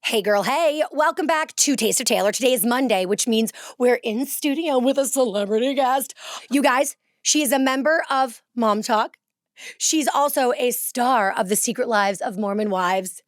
Hey girl, hey, welcome back to Taste of Taylor. Today is Monday, which means we're in studio with a celebrity guest. You guys, she is a member of Mom Talk. She's also a star of The Secret Lives of Mormon Wives.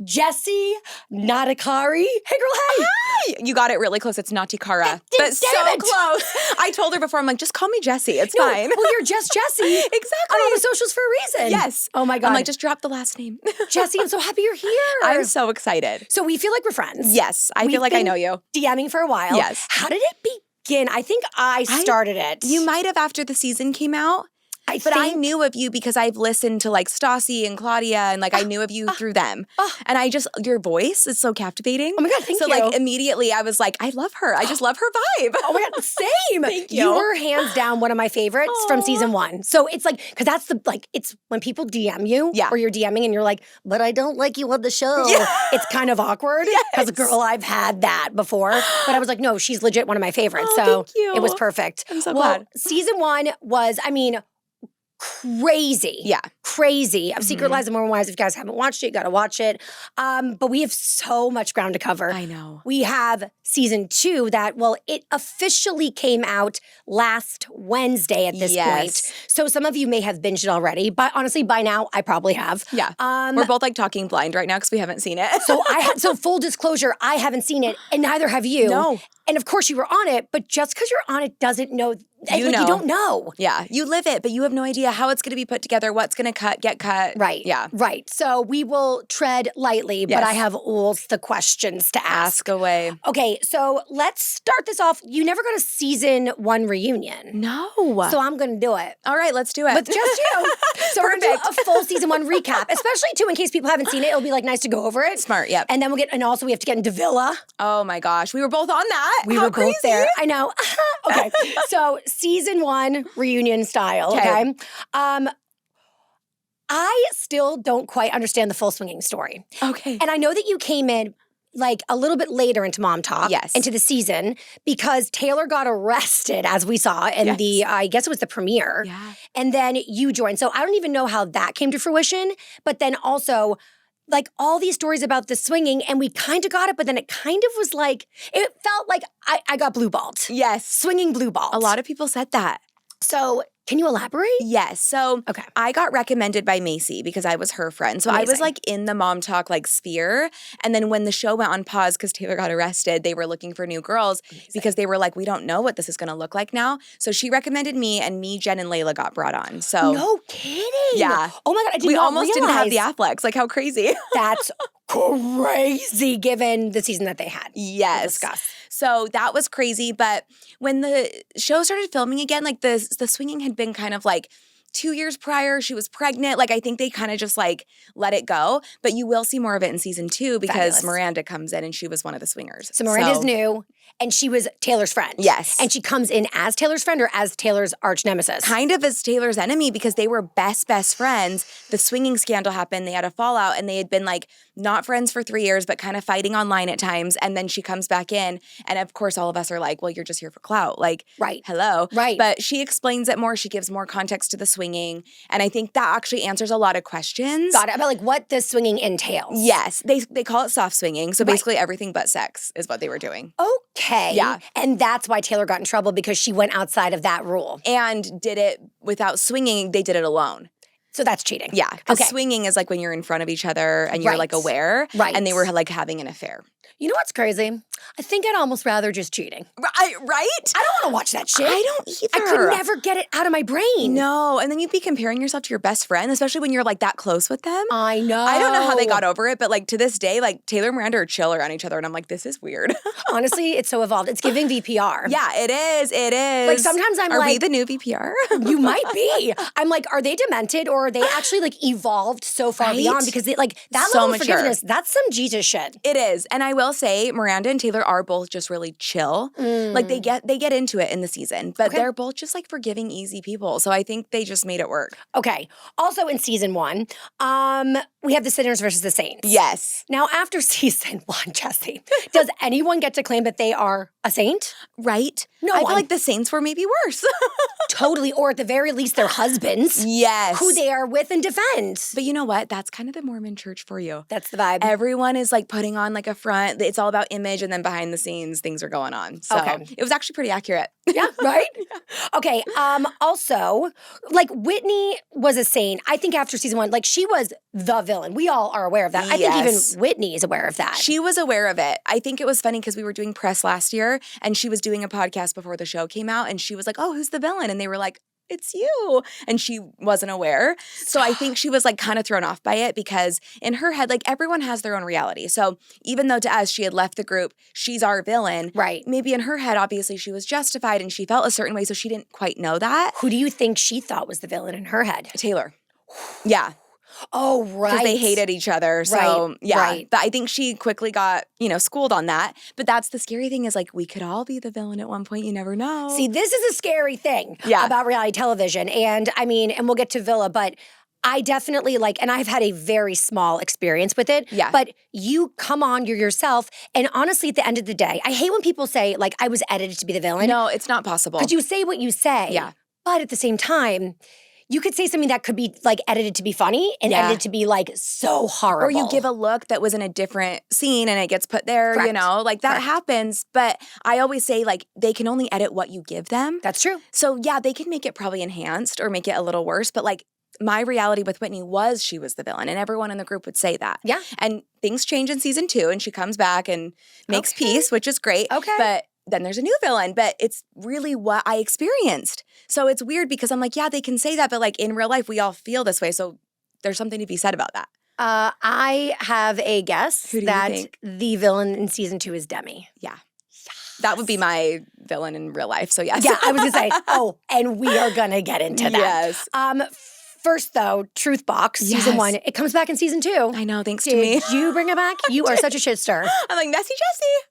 Jessi Ngatikaura. Hey girl, hey. Hi! You got it really close. It's Ngatikaura. But so close. I told her before, I'm like, just call me Jessi. It's fine. Well, you're just Jessi. Exactly. On all the socials for a reason. Yes. Oh my God. I'm like, just drop the last name. Jessi, I'm so happy you're here. I'm so excited. So we feel like we're friends. Yes. I feel like I know you. DMing for a while. Yes. How did it begin? I think I started it. You might have after the season came out. I knew of you because I've listened to like Stassi and Claudia and like I knew of you through them. And your voice is so captivating. Oh my God, thank you. So like immediately I was like, I love her. I just love her vibe. Oh my God, same. Thank you. You were hands down one of my favorites from season 1. So it's like, because that's it's when people DM you or you're DMing and you're like, but I don't like you on the show. Yeah. It's kind of awkward because girl, I've had that before. But I was like, no, she's legit one of my favorites. So thank you. It was perfect. I'm so glad. Season 1 was, crazy. Yeah. Crazy. Of Secret Lives of Mormon Wives. If you guys haven't watched it, you got to watch it. But we have so much ground to cover. I know. We have season 2 that, it officially came out last Wednesday at this point. So some of you may have binged it already, but honestly, by now, I probably have. Yeah. We're both like talking blind right now because we haven't seen it. So full disclosure, I haven't seen it and neither have you. No. And of course you were on it, but just because you're on it doesn't know. You don't know. Yeah. You live it, but you have no idea how it's going to be put together, what's going to get cut. Right. Yeah. Right. So we will tread lightly, but I have all the questions to ask. Ask away. Okay. So let's start this off. You never got a season 1 reunion. No. So I'm going to do it. All right. Let's do it. With just you. So we're going to do a full season 1 recap, especially too in case people haven't seen it. It'll be like nice to go over it. Smart. Yep. And then and also we have to get into Villa. Oh my gosh. We were both on that. We were both there. I know. Okay. So season 1 reunion style. Okay. I still don't quite understand the full swinging story. Okay. And I know that you came in like a little bit later into Mom Talk, into the season, because Taylor got arrested, as we saw in the, I guess it was the premiere. Yeah. And then you joined. So I don't even know how that came to fruition. But then also, like all these stories about the swinging, and we kind of got it, but then it kind of was like, it felt like I got blue balled. Yes. Swinging blue balled. A lot of people said that. So can you elaborate? Yes. So I got recommended by Macy because I was her friend. So I was like in the Mom Talk like sphere. And then when the show went on pause because Taylor got arrested, they were looking for new girls because they were like, we don't know what this is going to look like now. So she recommended me, and me, Jen, and Layla got brought on. So no kidding. Yeah. Oh my God, I did not realize. We almost didn't have the Afflecks. Like how crazy. That's crazy given the season that they had. Yes. We'll discuss. So that was crazy. But when the show started filming again, like the swinging had been kind of like 2 years prior. She was pregnant. Like I think they kind of just like let it go. But you will see more of it in season 2 because Miranda comes in and she was one of the swingers. So Miranda's new. And she was Taylor's friend. Yes. And she comes in as Taylor's friend or as Taylor's arch nemesis? Kind of as Taylor's enemy because they were best friends. The swinging scandal happened. They had a fallout and they had been like not friends for 3 years, but kind of fighting online at times. And then she comes back in. And of course, all of us are like, well, you're just here for clout. Like, hello. Right. But she explains it more. She gives more context to the swinging. And I think that actually answers a lot of questions. Got it. About like what the swinging entails. Yes. They call it soft swinging. So basically everything but sex is what they were doing. Okay. Yeah. And that's why Taylor got in trouble because she went outside of that rule. And did it without swinging. They did it alone. So that's cheating. Yeah. Because swinging is like when you're in front of each other and you're like aware. Right. And they were like having an affair. You know what's crazy? I think I'd almost rather just cheating. Right? I don't want to watch that shit. I don't either. I could never get it out of my brain. No. And then you'd be comparing yourself to your best friend, especially when you're like that close with them. I know. I don't know how they got over it, but like to this day, like Taylor and Miranda are chill around each other. And I'm like, this is weird. Honestly, it's so evolved. It's giving VPR. Yeah, it is. It is. Like sometimes I'm are like. Are we the new VPR? You might be. I'm like, are they demented or are they actually like evolved so far beyond? Because they like that so level of mature. forgiveness, that's some Jesus shit. It is. And I will say Miranda and Taylor are both just really chill. Like they get into it in the season, but they're both just like forgiving, easy people. So I think they just made it work. Okay. Also in season 1, we have the sinners versus the saints. Yes. Now after season 1, Jessi, does anyone get to claim that they are a saint? Right? No, I feel like the saints were maybe worse. Totally, or at the very least, their husbands. Yes. Who they are with and defend. But you know what? That's kind of the Mormon church for you. That's the vibe. Everyone is like putting on like a front. It's all about image, and then behind the scenes, things are going on. So it was actually pretty accurate. Yeah, right? Okay, also, like Whitney was a saint. I think after season 1, like she was the villain. We all are aware of that. I think even Whitney is aware of that. She was aware of it. I think it was funny because we were doing press last year and she was doing a podcast before the show came out and she was like, oh, who's the villain? And they were like, it's you. And she wasn't aware. So I think she was like kind of thrown off by it because in her head, like everyone has their own reality. So even though to us, she had left the group, she's our villain. Right. Maybe in her head, obviously she was justified and she felt a certain way. So she didn't quite know that. Who do you think she thought was the villain in her head? Taylor. Yeah. Oh, right. Because they hated each other. So, yeah. Right. But I think she quickly got, schooled on that. But that's the scary thing is like we could all be the villain at one point. You never know. See, this is a scary thing about reality television. And I mean, and we'll get to Villa, but I definitely and I've had a very small experience with it. Yeah. But you come on, you're yourself. And honestly, at the end of the day, I hate when people say, I was edited to be the villain. No, it's not possible. Because you say what you say. Yeah. But at the same time, you could say something that could be edited to be funny and edited to be so horrible. Or you give a look that was in a different scene and it gets put there, Correct. that happens. But I always say they can only edit what you give them. That's true. So yeah, they can make it probably enhanced or make it a little worse. But my reality with Whitney was she was the villain and everyone in the group would say that. Yeah. And things change in season 2 and she comes back and makes peace, which is great. Okay. But then there's a new villain, but it's really what I experienced. So it's weird because I'm yeah, they can say that, but in real life, we all feel this way. So there's something to be said about that. I have a guess that the villain in season 2 is Demi. Yeah. Yes. That would be my villain in real life. So yes. Yeah, I was going to say, and we are going to get into that. Yes. First, though, Truth Box, season 1. It comes back in season 2. I know, thanks to me. Did you bring it back? You are such a shit stir. I'm like, messy Jessi.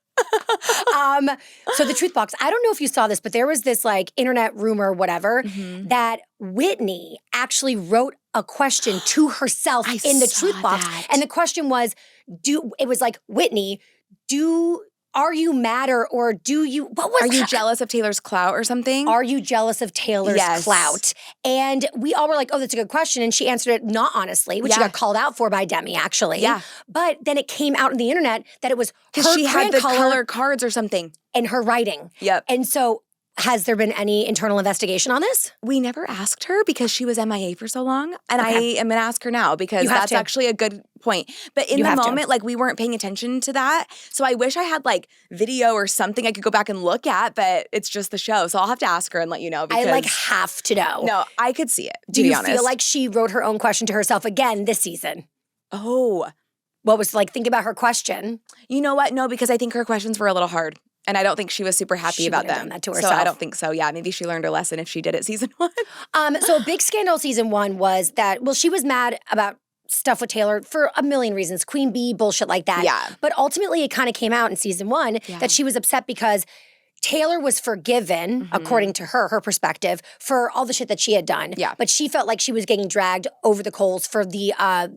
So the Truth Box, I don't know if you saw this, but there was this internet rumor, whatever, that Whitney actually wrote a question to herself in the Truth Box. And the question was, Whitney, are you mad or do you, are you jealous of Taylor's clout or something? Are you jealous of Taylor's clout? And we all were like, oh, that's a good question. And she answered it not honestly, which she got called out for by Demi, actually. Yeah. But then it came out on the internet that it was because she had the color cards or something. And her writing. Yep. And so has there been any internal investigation on this? We never asked her because she was MIA for so long. And I am going to ask her now because that's actually a good point. But in the moment, we weren't paying attention to that. So I wish I had video or something I could go back and look at, but it's just the show. So I'll have to ask her and let you know. Because I have to know. No, I could see it. Do you feel like she wrote her own question to herself again this season? Oh. What was think about her question? You know what? No, because I think her questions were a little hard. And I don't think she was super happy about them. Done that to herself. So I don't think so. Yeah, maybe she learned her lesson if she did it season 1. So a big scandal season 1 was that, she was mad about stuff with Taylor for a million reasons. Queen Bee, bullshit like that. Yeah. But ultimately it kind of came out in season 1 that she was upset because Taylor was forgiven, according to her perspective, for all the shit that she had done. Yeah. But she felt like she was getting dragged over the coals for the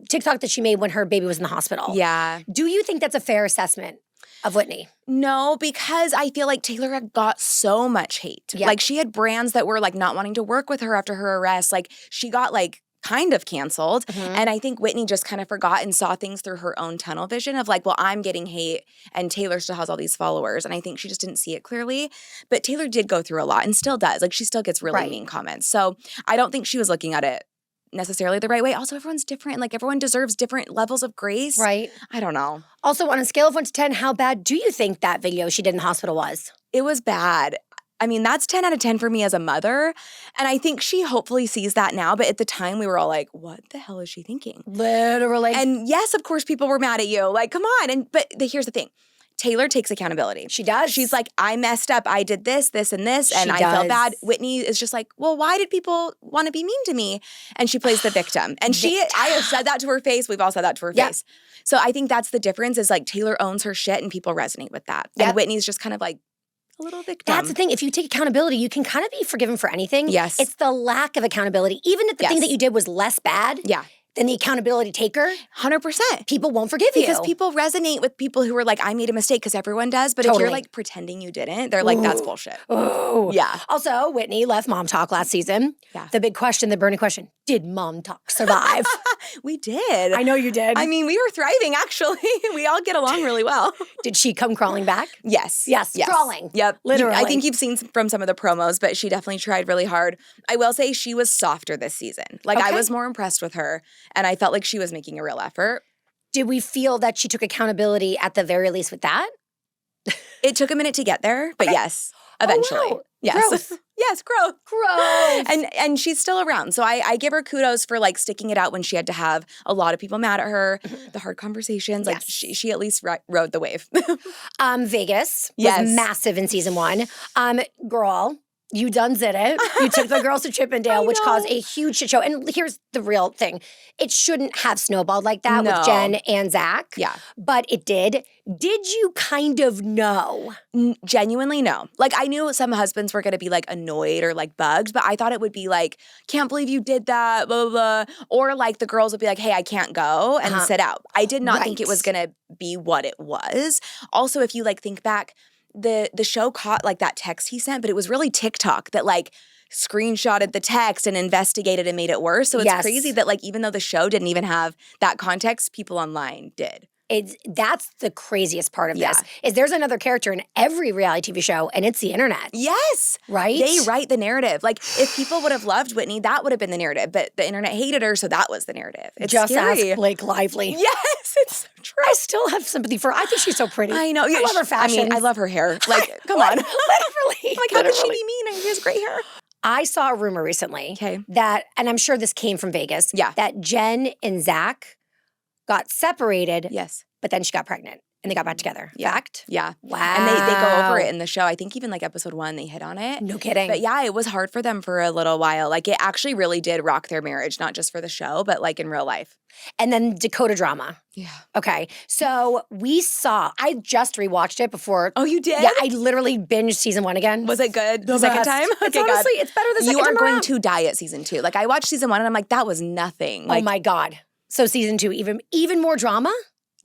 TikTok that she made when her baby was in the hospital. Yeah. Do you think that's a fair assessment of Whitney? No, because I feel like Taylor had got so much hate. Yeah. She had brands that were not wanting to work with her after her arrest. She got kind of canceled. And I think Whitney just kind of forgot and saw things through her own tunnel vision of well, I'm getting hate and Taylor still has all these followers. And I think she just didn't see it clearly. But Taylor did go through a lot and still does. She still gets really mean comments. So I don't think she was looking at it necessarily the right way. Also, everyone's different. Everyone deserves different levels of grace. Right. I don't know. Also, on a scale of 1 to 10, how bad do you think that video she did in the hospital was? It was bad. I mean, that's 10 out of 10 for me as a mother. And I think she hopefully sees that now. But at the time, we were all like, what the hell is she thinking? Literally. And yes, of course, people were mad at you. Come on. But here's the thing. Taylor takes accountability. She does. She's like, I messed up. I did this, this, and this, and I felt bad. Whitney is just well, why did people want to be mean to me? And she plays the victim. And I have said that to her face. We've all said that to her face. So I think that's the difference is Taylor owns her shit and people resonate with that. And Whitney's just kind of a little victim. That's the thing. If you take accountability, you can kind of be forgiven for anything. Yes. It's the lack of accountability. Even if the thing that you did was less bad. Yeah. and the accountability taker, 100%. people won't forgive you. Because people resonate with people who are like, I made a mistake, because everyone does. But if you're like pretending you didn't, they're like, that's bullshit. Ooh. Yeah. Also, Whitney left Mom Talk last season. Yeah. The big question, the burning question, did Mom Talk survive? We did. I know you did. I mean, we were thriving, actually. We all get along really well. Did she come crawling back? Yes. Yes. Crawling. Yep. Literally. I think you've seen from some of the promos, but she definitely tried really hard. I will say she was softer this season. Like, I was more impressed with her, and I felt like she was making a real effort. Did we feel that she took accountability at the very least with that? It took a minute to get there, but yes, eventually. Oh, wow. Yes. Growth. Yes, growth. Growth. And she's still around. So I give her kudos for like sticking it out when she had to have a lot of people mad at her, the hard conversations. Like she at least rode the wave. Vegas was massive in season 1. Girl, you done did it. You took the girls to Chippendale, which caused a huge shit show. And here's the real thing. It shouldn't have snowballed like that with Jen and Zach. Yeah. But it did. Did you kind of know? Genuinely, no. Like, I knew some husbands were going to be, like, annoyed or, like, bugged, but I thought it would be, like, can't believe you did that, blah, blah, blah. Or, like, the girls would be like, hey, I can't go and sit out. I did not think it was going to be what it was. Also, if you, like, think back, the show caught, like, that text he sent, but it was really TikTok that, like, screenshotted the text and investigated and made it worse. So it's crazy that, like, even though the show didn't even have that context, people online did. That's the craziest part of this, is there's another character in every reality TV show, and it's the internet. Yes. Right? They write the narrative. Like, if people would have loved Whitney, that would have been the narrative. But the internet hated her, so that was the narrative. It's just scary. Ask Blake Lively. Yes, it's so true. I still have sympathy for her. I think she's so pretty. I know. I love her fashion. I mean, I love her hair. Like, come on. Literally. Like, how could she be mean? She has great hair. I saw a rumor recently that, and I'm sure this came from Vegas, that Jen and Zach got separated. Yes. But then she got pregnant and they got back together. Fact? Yeah. Wow. And they go over it in the show. I think even like episode 1, they hit on it. No kidding. But yeah, it was hard for them for a little while. Like, it actually really did rock their marriage, not just for the show, but like in real life. And then Dakota drama. Yeah. Okay. So I just rewatched it before. Oh, you did? Yeah, I literally binged season 1 again. Was it good the best. second time? It's honestly, it's better the second time. You are going around. to die at season 2. Like, I watched season 1 and I'm like, that was nothing. Like, oh my God. So season 2, even more drama?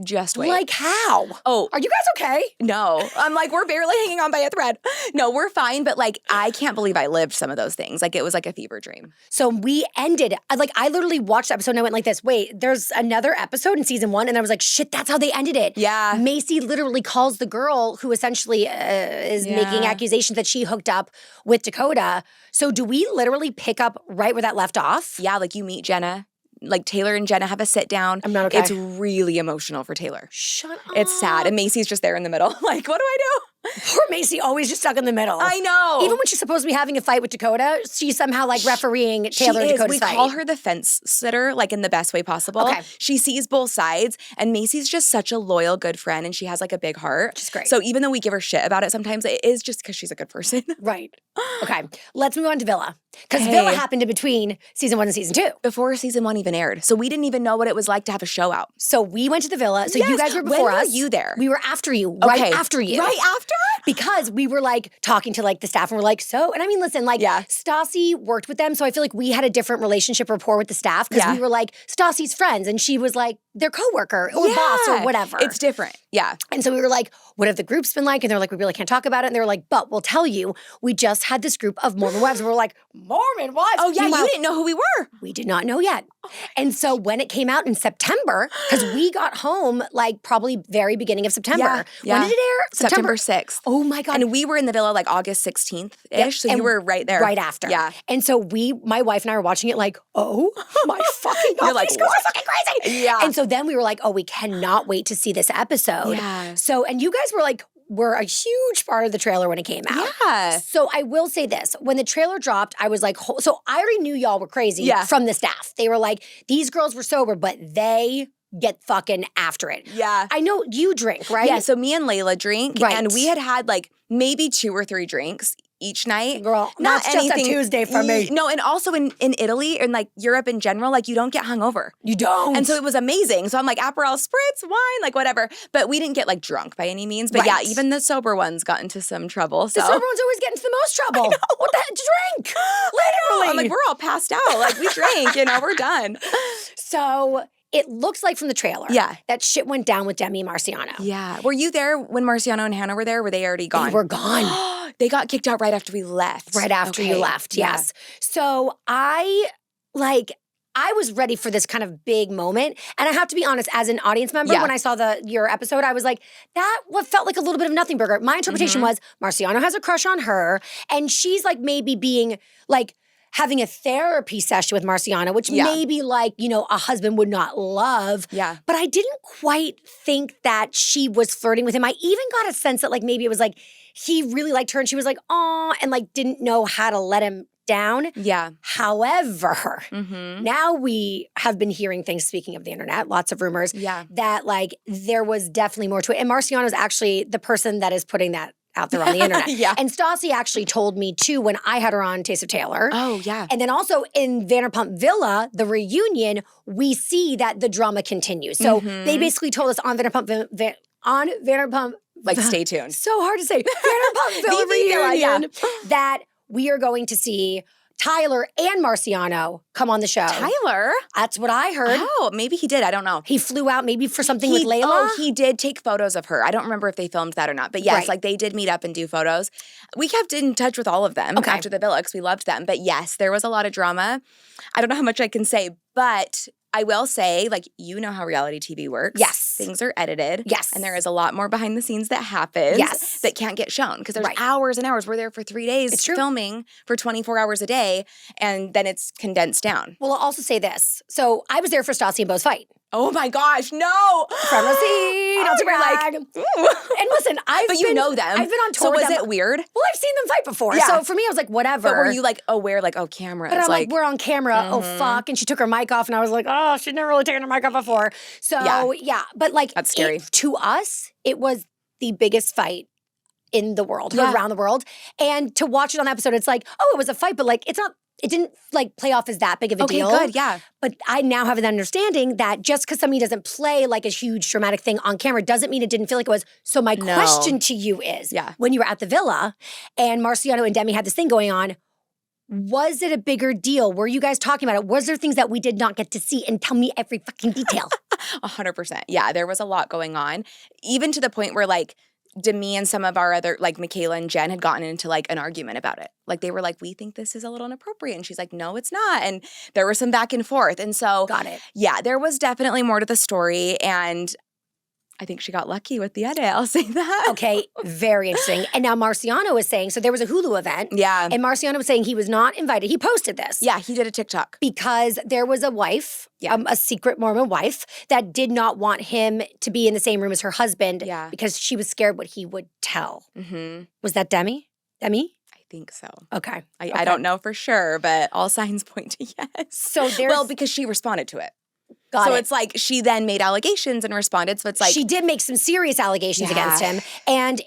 Just wait. Like how? Oh. Are you guys okay? No. I'm like, we're barely hanging on by a thread. No, we're fine. But like, I can't believe I lived some of those things. Like, it was like a fever dream. So we ended, I literally watched the episode and I went like this, wait, there's another episode in season 1. And I was like, shit, that's how they ended it. Yeah. Macy literally calls the girl who essentially is making accusations that she hooked up with Dakota. So do we literally pick up right where that left off? Yeah, like you meet Jenna. Like, Taylor and Jenna have a sit down. I'm not okay. It's really emotional for Taylor. Shut up. It's sad. And Macy's just there in the middle. Like, what do I do? Poor Macy, always just stuck in the middle. I know. Even when she's supposed to be having a fight with Dakota, she's somehow like refereeing Taylor and Dakota's fight. We call her the fence sitter, like in the best way possible. Okay. She sees both sides, and Macy's just such a loyal, good friend, and she has like a big heart. Which is great. So even though we give her shit about it sometimes, it is just because she's a good person. Right. Okay. Let's move on to Villa. Because Villa happened in between season 1 and season 2. Before season 1 even aired. So we didn't even know what it was like to have a show out. So we went to the Villa. So you guys were before us. When were you there? We were after you. Right after you. Right after? Because we were like talking to like the staff and we're like, so, and I mean, listen, like Stassi worked with them. So I feel like we had a different relationship rapport with the staff because we were like Stassi's friends and she was like their coworker or boss or whatever. It's different. Yeah. And so we were like, what have the groups been like? And they're like, we really can't talk about it. And they were like, but we'll tell you, we just had this group of Mormon wives. And we're like, Mormon wives? Oh yeah, you didn't know who we were. We did not know yet. And so when it came out in September, because we got home like probably very beginning of September. Yeah. When did it air? September 6th. Oh my God. And we were in the Villa like August 16th-ish. So you were right there. Right after. Yeah. And so my wife and I were watching it like, oh my fucking God, you're like, these girls are fucking crazy. Yeah. And so then we were like, oh, we cannot wait to see this episode. Yeah. So, and you guys were a huge part of the trailer when it came out. Yeah. So I will say this. When the trailer dropped, I was like, so I already knew y'all were crazy from the staff. They were like, these girls were sober, but they get fucking after it. Yeah. I know you drink, right? Yeah, so me and Layla drink. Right. And we had like maybe 2 or 3 drinks each night. Girl, not that's just a Tuesday for me. No, and also in Italy and like Europe in general, like you don't get hungover. You don't. And so it was amazing. So I'm like, Aperol spritz, wine, like whatever. But we didn't get like drunk by any means. But yeah, even the sober ones got into some trouble. So. The sober ones always get into the most trouble. What the heck? Drink. Literally. I'm like, we're all passed out. Like we drank, we're done. So it looks like from the trailer that shit went down with Demi and Marciano. Yeah. Were you there when Marciano and Hannah were there? Were they already gone? They were gone. They got kicked out right after we left. Right after you left, yes. So I was ready for this kind of big moment. And I have to be honest, as an audience member, when I saw your episode, I was like, what felt like a little bit of nothing burger. My interpretation was Marciano has a crush on her, and she's like maybe being like having a therapy session with Marciano, which maybe like, a husband would not love. Yeah. But I didn't quite think that she was flirting with him. I even got a sense that like maybe it was like he really liked her and she was like, aw, and like didn't know how to let him down. Yeah. However, now we have been hearing things, speaking of the internet, lots of rumors, that like there was definitely more to it. And Marciano is actually the person that is putting that out there on the internet. And Stassi actually told me too when I had her on Taste of Taylor. Oh, yeah. And then also in Vanderpump Villa, the reunion, we see that the drama continues. So they basically told us on Vanderpump, like stay tuned. So hard to say. Vanderpump Villa reunion that we are going to see Tyler and Marciano come on the show. Tyler? That's what I heard. Oh, maybe he did. I don't know. He flew out maybe for something with Layla? Oh, he did take photos of her. I don't remember if they filmed that or not. But yes, like they did meet up and do photos. We kept in touch with all of them after the villa because we loved them. But yes, there was a lot of drama. I don't know how much I can say, but I will say, like, you know how reality TV works. Yes. Things are edited. Yes. And there is a lot more behind the scenes that happens that can't get shown because there's hours and hours. We're there for 3 days filming for 24 hours a day, and then it's condensed down. Well, I'll also say this. So I was there for Stassi and Bo's fight. Oh my gosh, no! Front row seat, not to brag. And listen, But you know them. I've been on tour So with was them. it weird? Well, I've seen them fight before. Yeah. So for me, I was like, whatever. But were you like aware, like, oh, camera? But I'm like, we're on camera. Oh, fuck. And she took her mic off and I was like, oh, she'd never really taken her mic off before. So yeah. But like, that's scary. To us, it was the biggest fight in the world, around the world. And to watch it on the episode, it's like, oh, it was a fight, but like, it didn't like play off as that big of a deal. Okay, good, yeah. But I now have an understanding that just because somebody doesn't play like a huge dramatic thing on camera doesn't mean it didn't feel like it was. So my question to you is, when you were at the villa and Marciano and Demi had this thing going on, was it a bigger deal? Were you guys talking about it? Was there things that we did not get to see? And tell me every fucking detail. 100%. Yeah, there was a lot going on. Even to the point where like, Demi and some of our other, like Michaela and Jen had gotten into like an argument about it. Like they were like, we think this is a little inappropriate. And she's like, no, it's not. And there was some back and forth. And so, yeah, there was definitely more to the story. And I think she got lucky with the edit. I'll say that. Okay, very interesting. And now Marciano is saying, so there was a Hulu event. Yeah. And Marciano was saying he was not invited. He posted this. Yeah, he did a TikTok. Because there was a wife, a secret Mormon wife, that did not want him to be in the same room as her husband because she was scared what he would tell. Was that Demi? Demi? I think so. Okay. I don't know for sure, but all signs point to yes. So because she responded to it. So it's like she then made allegations and responded. So it's like she did make some serious allegations against him, and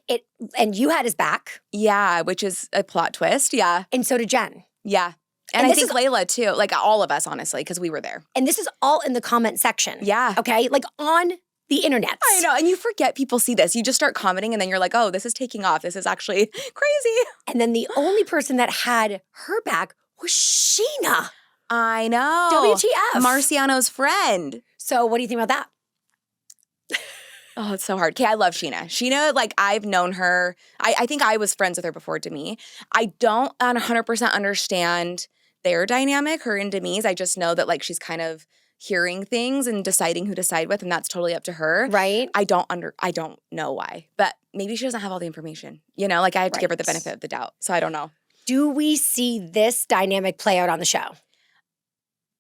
you had his back. Yeah, which is a plot twist. Yeah, and so did Jen. Yeah, and I think Layla too. Like all of us, honestly, because we were there. And this is all in the comment section. Yeah. Okay, like on the internet. I know, and you forget people see this. You just start commenting, and then you're like, oh, this is taking off. This is actually crazy. And then the only person that had her back was Sheena. I know. WTF. Marciano's friend. So what do you think about that? Oh, it's so hard. Okay, I love Sheena. Sheena, like, I've known her. I think I was friends with her before Demi. I don't 100% understand their dynamic, her and Demi's. I just know that, like, she's kind of hearing things and deciding who to side with, and that's totally up to her. Right. I don't know why. But maybe she doesn't have all the information. You know, like, I have to give her the benefit of the doubt. So I don't know. Do we see this dynamic play out on the show?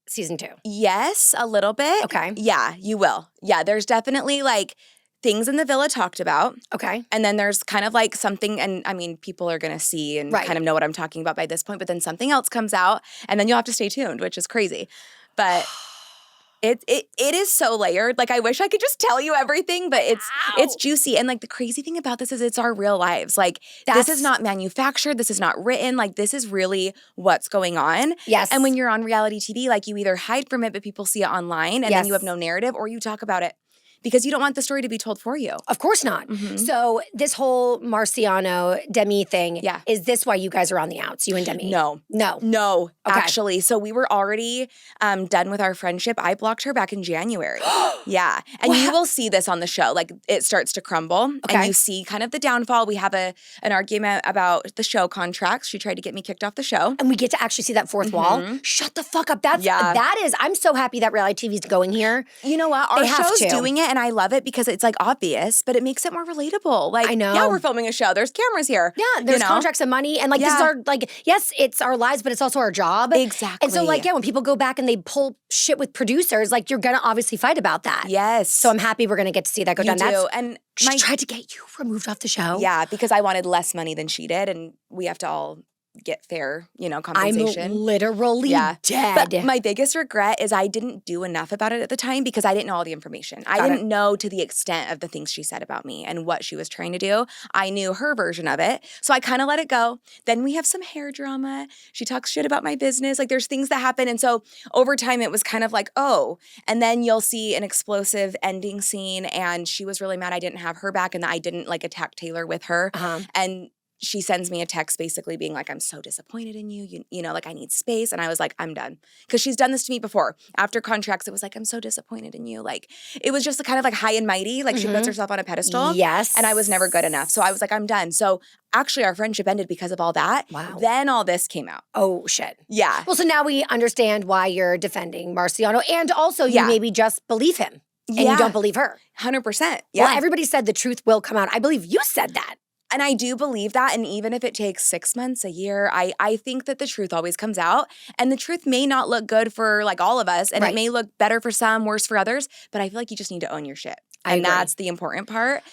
Season 2. Yes, a little bit. Okay. Yeah, you will. Yeah, there's definitely like things in the villa talked about. Okay. And then there's kind of like something, and I mean, people are going to see and kind of know what I'm talking about by this point, but then something else comes out and then you'll have to stay tuned, which is crazy. But It is so layered. Like, I wish I could just tell you everything, but it's juicy. And like the crazy thing about this is it's our real lives. Like, this is not manufactured. This is not written. Like, this is really what's going on. Yes. And when you're on reality TV, like, you either hide from it, but people see it online, and then you have no narrative, or you talk about it because you don't want the story to be told for you. Of course not. So this whole Marciano, Demi thing, is this why you guys are on the outs, you and Demi? No, actually. So we were already done with our friendship. I blocked her back in January. Yeah. And you will see this on the show. Like, it starts to crumble, and you see kind of the downfall. We have an argument about the show contracts. She tried to get me kicked off the show. And we get to actually see that fourth wall? Shut the fuck up. That is, I'm so happy that reality TV is going here. You know what? Our show's doing it, and I love it because it's like obvious, but it makes it more relatable. Like, I know. Yeah, we're filming a show. There's cameras here. Yeah, there's contracts and money. And like, this is our, like, yes, it's our lives, but it's also our job. Exactly. And so like, when people go back and they pull shit with producers, like, you're going to obviously fight about that. Yes. So I'm happy we're going to get to see that go down. And she tried to get you removed off the show. Yeah, because I wanted less money than she did, and we have to all get fair, compensation. I'm literally dead. But my biggest regret is I didn't do enough about it at the time because I didn't know all the information. I didn't know to the extent of the things she said about me and what she was trying to do. I knew her version of it. So I kind of let it go. Then we have some hair drama. She talks shit about my business. Like, there's things that happen. And so over time, it was kind of like, oh. And then you'll see an explosive ending scene. And she was really mad I didn't have her back and that I didn't, like, attack Taylor with her. And she sends me a text basically being like, I'm so disappointed in you. You know, like, I need space. And I was like, I'm done. Because she's done this to me before. After contracts, it was like, I'm so disappointed in you. Like, it was just kind of like high and mighty. Like, she puts herself on a pedestal. Yes. And I was never good enough. So I was like, I'm done. So actually, our friendship ended because of all that. Wow. Then all this came out. Oh, shit. Yeah. Well, so now we understand why you're defending Marciano. And also, you maybe just believe him. And you don't believe her. 100%. Yeah. Well, everybody said the truth will come out. I believe you said that. And I do believe that. And even if it takes 6 months, a year, I think that the truth always comes out. And the truth may not look good for, like, all of us. And it may look better for some, worse for others. But I feel like you just need to own your shit. And that's the important part.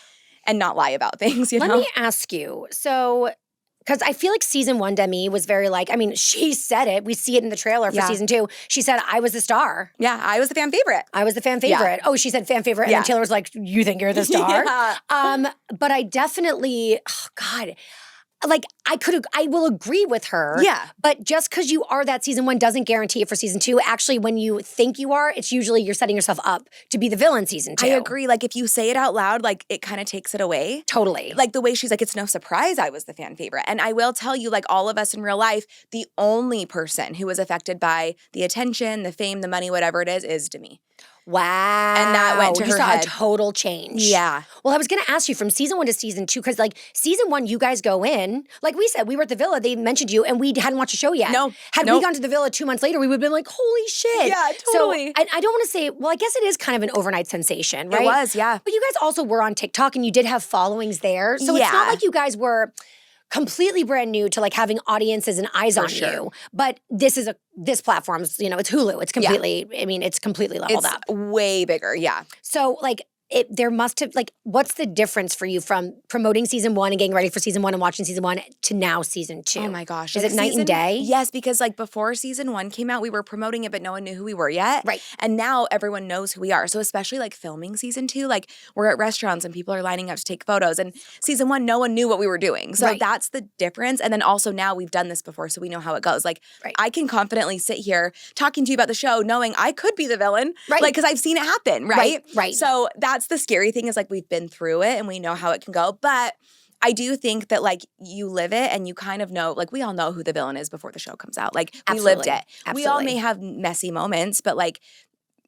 And not lie about things, you know? Let me ask you. So, because I feel like season 1, Demi was very like, I mean, she said it. We see it in the trailer for season 2. She said, I was the star. Yeah, I was the fan favorite. I was the fan favorite. Oh, she said fan favorite. And then Taylor was like, you think you're the star? But I definitely, oh God, like, I will agree with her. Yeah. But just because you are that season 1 doesn't guarantee it for season 2. Actually, when you think you are, it's usually you're setting yourself up to be the villain season 2. I agree. Like, if you say it out loud, like, it kind of takes it away. Totally. Like, the way she's like, it's no surprise I was the fan favorite. And I will tell you, like, all of us in real life, the only person who was affected by the attention, the fame, the money, whatever it is Demi. Wow. And that went to her head. You saw a total change. Yeah. Well, I was going to ask you from season 1 to season 2, because like season 1, you guys go in, like we said, we were at the villa, they mentioned you, and we hadn't watched the show yet. No. Had we gone to the villa 2 months later, we would have been like, holy shit. Yeah, totally. So I don't want to say, well, I guess it is kind of an overnight sensation, right? It was, yeah. But you guys also were on TikTok and you did have followings there. So it's not like you guys were completely brand new to like having audiences and eyes on you. But this platform's, it's Hulu. It's completely, I mean, it's completely leveled up. Way bigger, yeah. So like, there must have, like, what's the difference for you from promoting season 1 and getting ready for season 1 and watching season 1 to now season 2? Oh my gosh. Is it night and day? Yes, because like before season 1 came out, we were promoting it, but no one knew who we were yet. Right. And now everyone knows who we are. So especially like filming season 2, like we're at restaurants and people are lining up to take photos. And season 1, no one knew what we were doing. So that's the difference. And then also now we've done this before, so we know how it goes. Like I can confidently sit here talking to you about the show knowing I could be the villain. Right. Like, because I've seen it happen, right? Right. So that's the scary thing is like we've been through it and we know how it can go. But I do think that like you live it and you kind of know, like we all know who the villain is before the show comes out. Like we lived it. Absolutely. We all may have messy moments, but like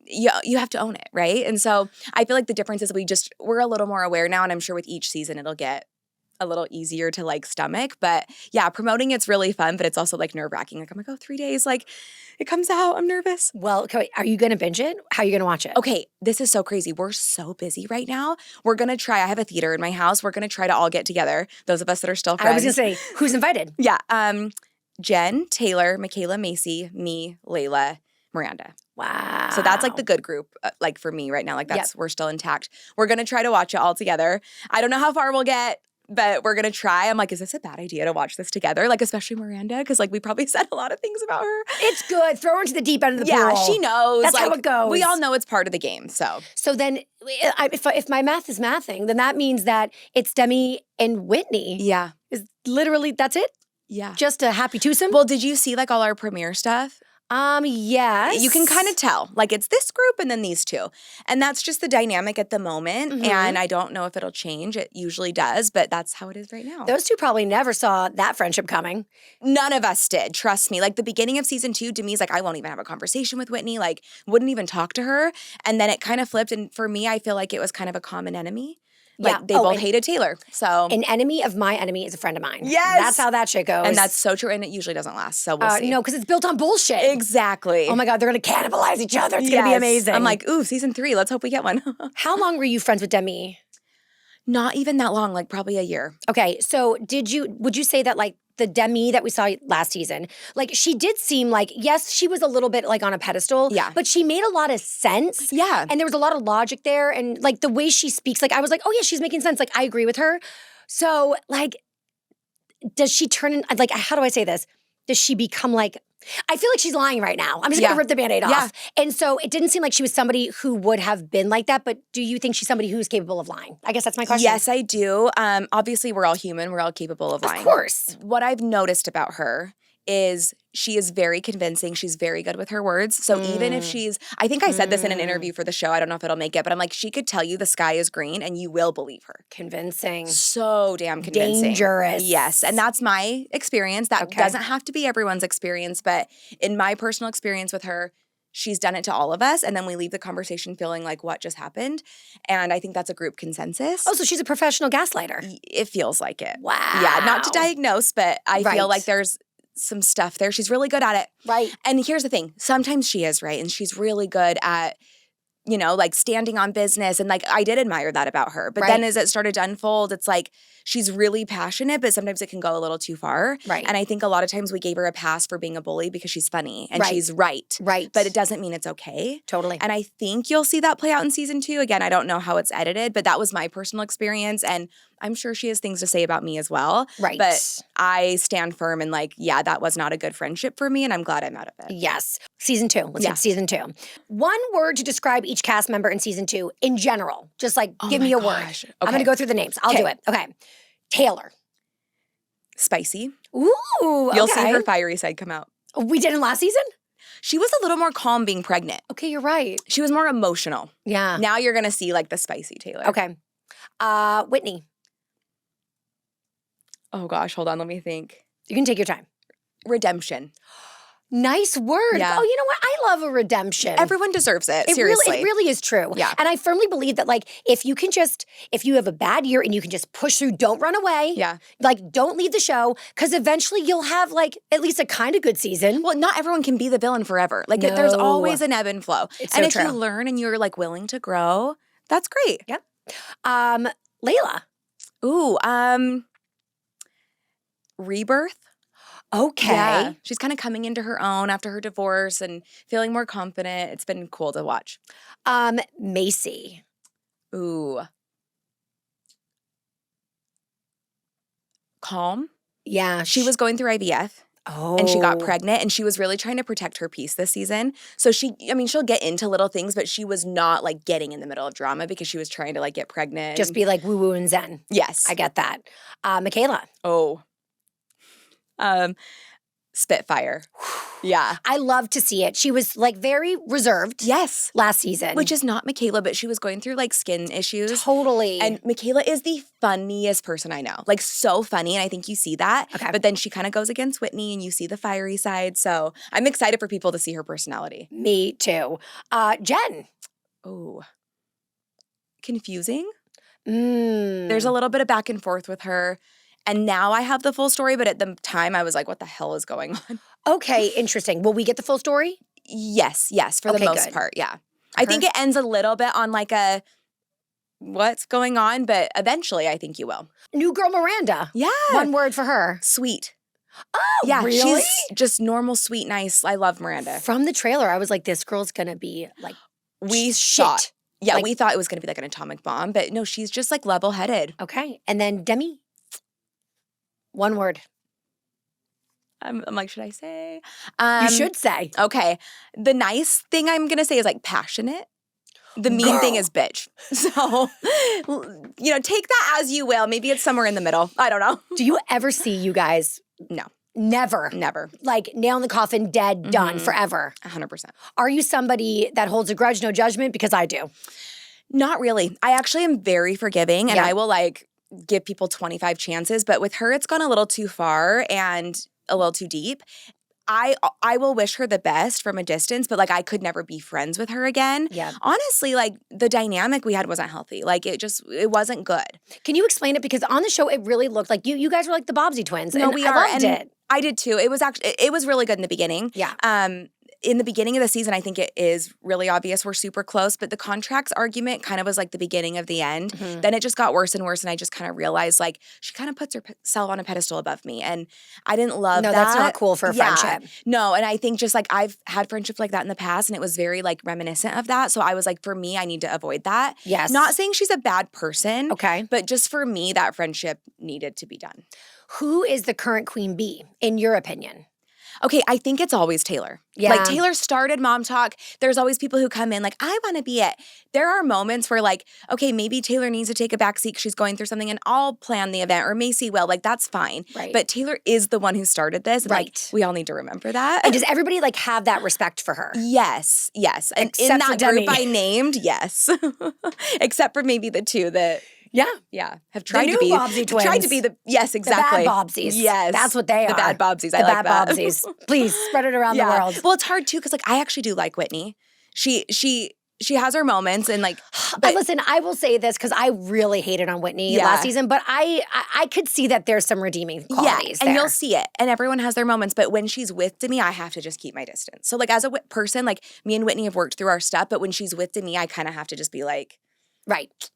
you have to own it, right? And so I feel like the difference is we're a little more aware now, and I'm sure with each season it'll get a little easier to like stomach. But yeah, promoting it's really fun, but it's also like nerve-wracking. Like I'm like, 3 days, like it comes out, I'm nervous. Well, okay, are you gonna binge it? How are you gonna watch it? Okay, this is so crazy. We're so busy right now. We're gonna try, I have a theater in my house. We're gonna try to all get together. Those of us that are still friends. I was gonna say, who's invited? Yeah, Jen, Taylor, Michaela, Macy, me, Layla, Miranda. Wow. So that's like the good group, like for me right now. Like we're still intact. We're gonna try to watch it all together. I don't know how far we'll get. but we're going to try. I'm like, is this a bad idea to watch this together? Like, especially Miranda, because like we probably said a lot of things about her. It's good. Throw her into the deep end of the pool. Yeah, she knows. That's like, how it goes. We all know it's part of the game, so. So then, if my math is mathing, then that means that it's Demi and Whitney. Yeah. Is literally, that's it? Yeah. Just a happy twosome? Well, did you see like all our premiere stuff? Yes. You can kind of tell. Like it's this group and then these two. And that's just the dynamic at the moment. Mm-hmm. And I don't know if it'll change. It usually does, but that's how it is right now. Those two probably never saw that friendship coming. None of us did. Trust me. Like the beginning of season 2, Demi's like, I won't even have a conversation with Whitney. Like wouldn't even talk to her. And then it kind of flipped. And for me, I feel like it was kind of a common enemy. Like they both hated Taylor. So an enemy of my enemy is a friend of mine. Yes. That's how that shit goes. And that's so true. And it usually doesn't last. So we'll see. No, because it's built on bullshit. Exactly. Oh my God, they're going to cannibalize each other. It's going to be amazing. I'm like, ooh, season 3. Let's hope we get one. How long were you friends with Demi? Not even that long, like probably a year. Okay, so would you say that like the Demi that we saw last season, like she did seem like, yes, she was a little bit like on a pedestal, but she made a lot of sense. Yeah. And there was a lot of logic there. And like the way she speaks, like I was like, oh yeah, she's making sense. Like I agree with her. So like, does she turn in, like, how do I say this? Does she become like, I feel like she's lying right now. I'm just going to rip the Band-Aid off. And so it didn't seem like she was somebody who would have been like that, but do you think she's somebody who's capable of lying? I guess that's my question. Yes, I do. Obviously, we're all human. We're all capable of lying. Of course. What I've noticed about her is she is very convincing. She's very good with her words. So even if I think I said this in an interview for the show. I don't know if it'll make it, but I'm like, she could tell you the sky is green and you will believe her. Convincing. So damn convincing. Dangerous. Yes. And that's my experience. That doesn't have to be everyone's experience, but in my personal experience with her, she's done it to all of us. And then we leave the conversation feeling like what just happened. And I think that's a group consensus. Oh, so she's a professional gaslighter. It feels like it. Wow. Yeah. Not to diagnose, but I feel like there's some stuff there. She's really good at it. Right. And here's the thing. Sometimes she is, right? And she's really good at, you know, like standing on business. And like, I did admire that about her. But then as it started to unfold, it's like, she's really passionate, but sometimes it can go a little too far. Right. And I think a lot of times we gave her a pass for being a bully because she's funny and she's right. Right. But it doesn't mean it's okay. Totally. And I think you'll see that play out in season 2. Again, I don't know how it's edited, but that was my personal experience. And I'm sure she has things to say about me as well. Right. But I stand firm and like, yeah, that was not a good friendship for me. And I'm glad I'm out of it. Yes. Season 2. Let's get season 2. One word to describe each cast member in season 2 in general. Just like, give me a word. Okay. I'm going to go through the names. I'll do it. Okay. Taylor. Spicy. Ooh, You'll see her fiery side come out. We did in last season? She was a little more calm being pregnant. Okay, you're right. She was more emotional. Yeah. Now you're going to see like the spicy Taylor. Okay. Whitney. Oh gosh, hold on, let me think. You can take your time. Redemption. Nice word. Yeah. Oh, you know what? I love a redemption. Everyone deserves it, seriously. It really is true. Yeah. And I firmly believe that, like, if you have a bad year and you can just push through, don't run away. Yeah. Like, don't leave the show, because eventually you'll have, like, at least a kind of good season. Well, not everyone can be the villain forever. Like, there's always an ebb and flow. It's and so if true. you learn and you're, like, willing to grow, that's great. Yep. Layla. Ooh, rebirth. Okay. Yeah. She's kind of coming into her own after her divorce and feeling more confident. It's been cool to watch. Macy. Ooh. Calm. Yeah. She was going through IVF. Oh. And she got pregnant, and she was really trying to protect her peace this season. So she'll get into little things, but she was not like getting in the middle of drama because she was trying to like get pregnant. Just be like woo-woo and zen. Yes. I get that. Michaela. Oh. Spitfire. Yeah. I love to see it. She was like very reserved. Yes. Last season. Which is not Michaela, but she was going through like skin issues. Totally. And Michaela is the funniest person I know. Like so funny. And I think you see that. Okay. But then she kind of goes against Whitney and you see the fiery side. So I'm excited for people to see her personality. Me too. Jen. Oh. Confusing. Mm. There's a little bit of back and forth with her. And now I have the full story, but at the time I was like, what the hell is going on? Okay, interesting. Will we get the full story? Yes, for the most part, yeah. I think it ends a little bit on like a what's going on, but eventually I think you will. New girl Miranda. Yeah. One word for her. Sweet. Oh, yeah, really? She's just normal, sweet, nice. I love Miranda. From the trailer, I was like, this girl's gonna be like we thought. Yeah, we thought it was gonna be like an atomic bomb, but no, she's just like level-headed. Okay. And then Demi? One word. I'm like, should I say? You should say. Okay. The nice thing I'm going to say is like passionate. The mean thing is bitch. So, take that as you will. Maybe it's somewhere in the middle. I don't know. Do you ever see you guys? No. Never. Like nail in the coffin, dead, done, forever. 100%. Are you somebody that holds a grudge, no judgment? Because I do. Not really. I actually am very forgiving and I will give people 25 chances. But with her, it's gone a little too far and a little too deep. I will wish her the best from a distance, but I could never be friends with her again. Yeah. Honestly, the dynamic we had wasn't healthy. It wasn't good. Can you explain it? Because on the show, it really looked like you guys were like the Bobbsey twins. No, and we I are. loved it. I did too. It was really good in the beginning. Yeah. In the beginning of the season, I think it is really obvious we're super close, but the contracts argument kind of was like the beginning of the end. Mm-hmm. Then it just got worse and worse, and I just kind of realized she kind of puts herself on a pedestal above me, and I didn't love that. No, that's not cool for a friendship. No, and I think just I've had friendships like that in the past, and it was very reminiscent of that. So I was for me, I need to avoid that. Yes. Not saying she's a bad person. Okay. But just for me, that friendship needed to be done. Who is the current queen bee, in your opinion? Okay, I think it's always Taylor. Yeah. Taylor started Mom Talk. There's always people who come in I want to be it. There are moments where okay, maybe Taylor needs to take a back seat because she's going through something and I'll plan the event or Macy will. That's fine. Right. But Taylor is the one who started this. Right. We all need to remember that. And does everybody have that respect for her? Yes. And Except in that group Demi. I named, yes. Except for maybe the two that have tried to be Bobbsey twins. Tried to be yes, exactly. The bad Bobbsies. Yes. That's what they are. The bad Bobbsies. I the like bad that. Bobbsies. Please spread it around the world. Well, it's hard too because I actually do like Whitney. She has her moments and but listen, I will say this because I really hated on Whitney last season, but I could see that there's some redeeming qualities there. And you'll see it. And everyone has their moments, but when she's with Demi, I have to just keep my distance. So as a person, me and Whitney have worked through our stuff, but when she's with Demi, I kind of have to just be right.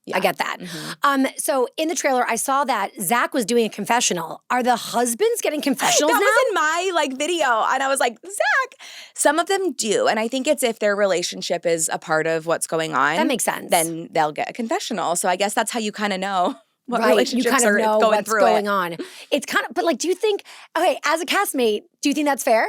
Yeah. I get that. Mm-hmm. So in the trailer, I saw that Zach was doing a confessional. Are the husbands getting confessionals now? That was in my video, and I was like, Zach. Some of them do, and I think it's if their relationship is a part of what's going on. That makes sense. Then they'll get a confessional. So I guess that's how you kind of know what right. relationships you kind of are know going what's through going on. It's kind of, but do you think? Okay, as a castmate, do you think that's fair?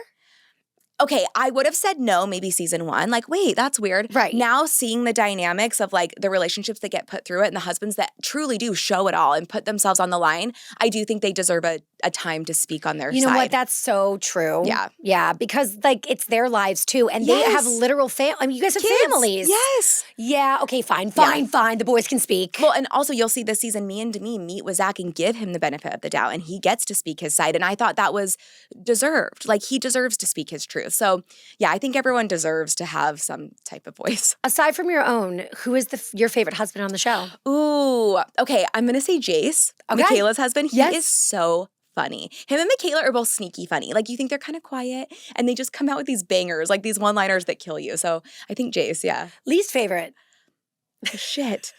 Okay, I would have said no maybe season 1. Wait, that's weird. Right. Now seeing the dynamics of the relationships that get put through it and the husbands that truly do show it all and put themselves on the line, I do think they deserve a time to speak on their side. You know what? That's so true. Yeah. Yeah, because it's their lives too. And they have literal you guys have Kids. families. Yes. Yeah, okay, fine. The boys can speak. Well, and also you'll see this season, me and Demi meet with Zach and give him the benefit of the doubt and he gets to speak his side. And I thought that was deserved. He deserves to speak his truth. So yeah, I think everyone deserves to have some type of voice. Aside from your own, who is your favorite husband on the show? Ooh, okay. I'm going to say Jace, Michaela's husband. He is so funny. Him and Michaela are both sneaky funny. You think they're kind of quiet and they just come out with these bangers, these one-liners that kill you. So I think Jace, yeah. Least favorite? Shit.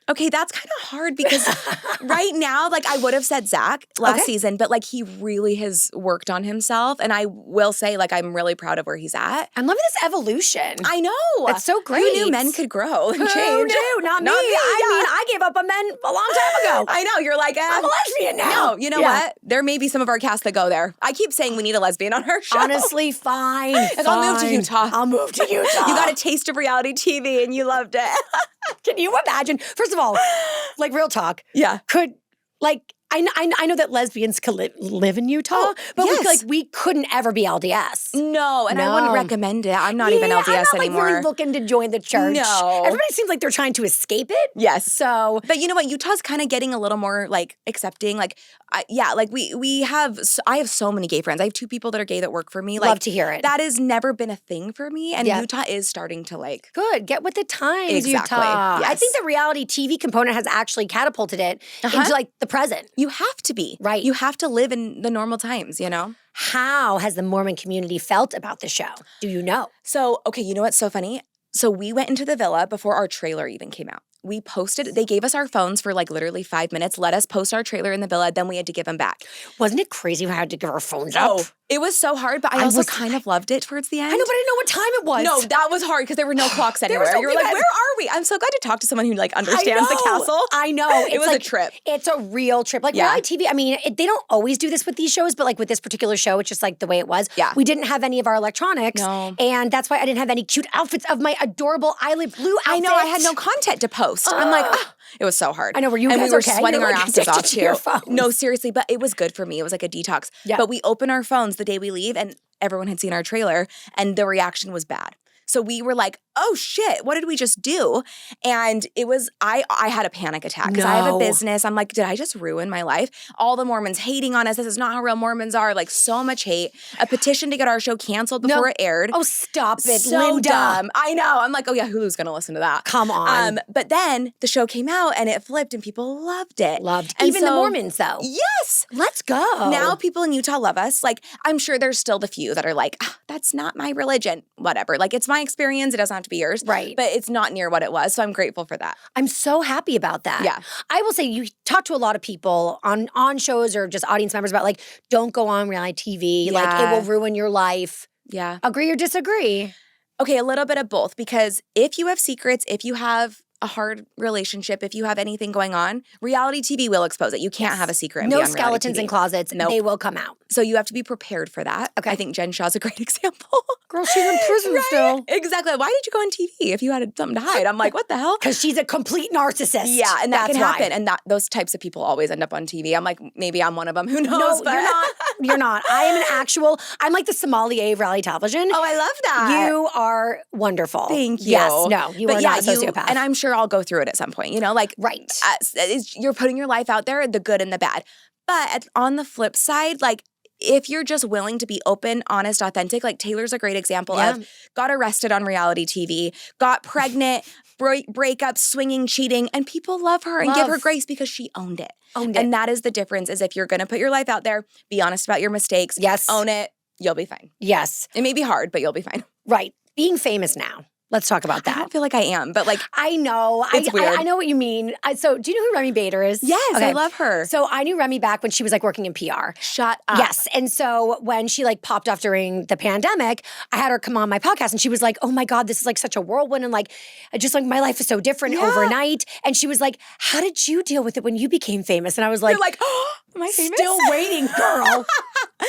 Okay, that's kind of hard because right now, I would have said Zach last season, but he really has worked on himself. And I will say, I'm really proud of where he's at. I'm loving this evolution. I know. It's so great. Who knew men could grow and change? Who knew? Not me. I gave up on men a long time ago. I know. You're I'm a lesbian now. No, you know what? There may be some of our cast that go there. I keep saying we need a lesbian on our show. Honestly, fine. I'll move to Utah. I'll move to Utah. You got a taste of reality TV and you loved it. Can you imagine? First of all, real talk. Yeah. Could, I know that lesbians could live in Utah, but we couldn't ever be LDS. No, and I wouldn't recommend it. I'm not even LDS I'm not, anymore. Really looking to join the church. No. Everybody seems like they're trying to escape it. Yes. So. But you know what? Utah's kind of getting a little more accepting. I have so many gay friends. I have 2 people that are gay that work for me. Love to hear it. That has never been a thing for me. And Utah is starting to Good. Get with the times, exactly. Utah. Yes. I think the reality TV component has actually catapulted it into the present. You have to be. Right. You have to live in the normal times, How has the Mormon community felt about the show? Do you know? So, okay, you know what's so funny? So we went into the villa before our trailer even came out. we posted, they gave us our phones for like literally 5 minutes, let us post our trailer in the villa, then we had to give them back. Wasn't it crazy we had to give our phones up? Oh, it was so hard, but I also kind of loved it towards the end. I know, but I didn't know what time it was. No, that was hard because there were no clocks anywhere. You were like, where are we? I'm so glad to talk to someone who like understands the castle. I know. It was like, a trip. It's a real trip. Like reality TV, I mean, they don't always do this with these shows, but like with this particular show, it's just like the way it was. Yeah. We didn't have any of our electronics. No. And that's why I didn't have any cute outfits of my adorable eyelid blue outfit. I know, I had no content to post. I'm like, it was so hard. I know, were you guys and we were okay? sweating You're our like asses off to your phones. No, seriously, but it was good for me. It was like a detox. Yeah. But we open our phones the day we leave and everyone had seen our trailer and the reaction was bad. So we were like, oh shit, what did we just do? And it was, I had a panic attack because I have a business. I'm like, did I just ruin my life? All the Mormons hating on us. This is not how real Mormons are. Like so much hate. A petition to get our show canceled before it aired. Oh, stop it, so Linda. Dumb. I know. I'm like, oh yeah, Hulu's going to listen to that. Come on. But then the show came out and it flipped and people loved it. And even the Mormons though. Yes. Let's go. Now people in Utah love us. Like I'm sure there's still the few that are like, that's not my religion. Whatever. Like it's my experience. It doesn't have to be yours. Right. But it's not near what it was. So I'm grateful for that. I'm so happy about that. Yeah. I will say you talk to a lot of people on shows or just audience members about like, don't go on reality TV. Yeah. Like it will ruin your life. Yeah. Agree or disagree? Okay, a little bit of both because if you have secrets, if you have a hard relationship, if you have anything going on, reality TV will expose it. You can't have a secret. No skeletons in closets. Nope. They will come out. So you have to be prepared for that. Okay. I think Jen Shaw's a great example. Girl, she's in prison still. Exactly. Why did you go on TV if you had something to hide? I'm like, what the hell? Because she's a complete narcissist. Yeah, and that That's can happen. why. And those types of people always end up on TV. I'm like, maybe I'm one of them. Who knows? No, but you're not. You're not. I am I'm like the sommelier of reality television. Oh, I love that. You are wonderful. Thank you. Yes, no, you are not a sociopath. And I'm sure I'll go through it at some point, like right. You're putting your life out there, the good and the bad. But on the flip side, like if you're just willing to be open, honest, authentic, like Taylor's a great example of got arrested on reality TV, got pregnant, breakup, swinging, cheating, and people love her and give her grace because she owned it. And that is the difference is if you're going to put your life out there, be honest about your mistakes, own it, you'll be fine. Yes. It may be hard, but you'll be fine. Right. Being famous now. Let's talk about that. I don't feel like I am, but like I know. It's weird. I know what you mean. So do you know who Remy Bader is? Yes, okay. I love her. So I knew Remy back when she was like working in PR. Shut up. Yes. And so when she like popped off during the pandemic, I had her come on my podcast and she was like, oh my God, this is like such a whirlwind. And like, just like my life is so different overnight. And she was like, how did you deal with it when you became famous? And I was like, you're like, oh, am I famous? Still waiting, girl.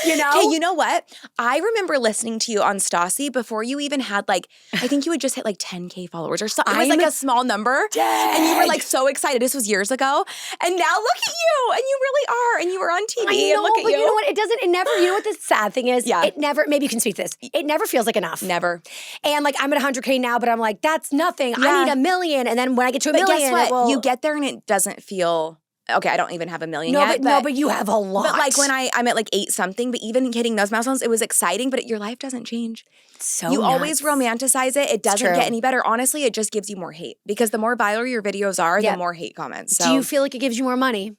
You know? Hey, you know what? I remember listening to you on Stassi before you even had like, I think you had just hit like 10K followers or something. It was like a small number. Dead. And you were like so excited. This was years ago. And now look at you. And you really are. And you were on TV. I know, and look at but you. You know what? It never, you know what the sad thing is? Yeah. It never, maybe you can speak to this. It never feels like enough. Never. And like I'm at 100K now, but I'm like, that's nothing. Yeah. I need 1 million. And then when I get to a million, guess what? You get there and it doesn't feel... Okay, I don't even have 1 million yet. But you have a lot. But like when I'm at like 8 something, but even hitting those milestones, it was exciting, but your life doesn't change. So you nuts. always romanticize it. It doesn't get any better. Honestly, it just gives you more hate because the more viral your videos are, the more hate comments. So. Do you feel like it gives you more money?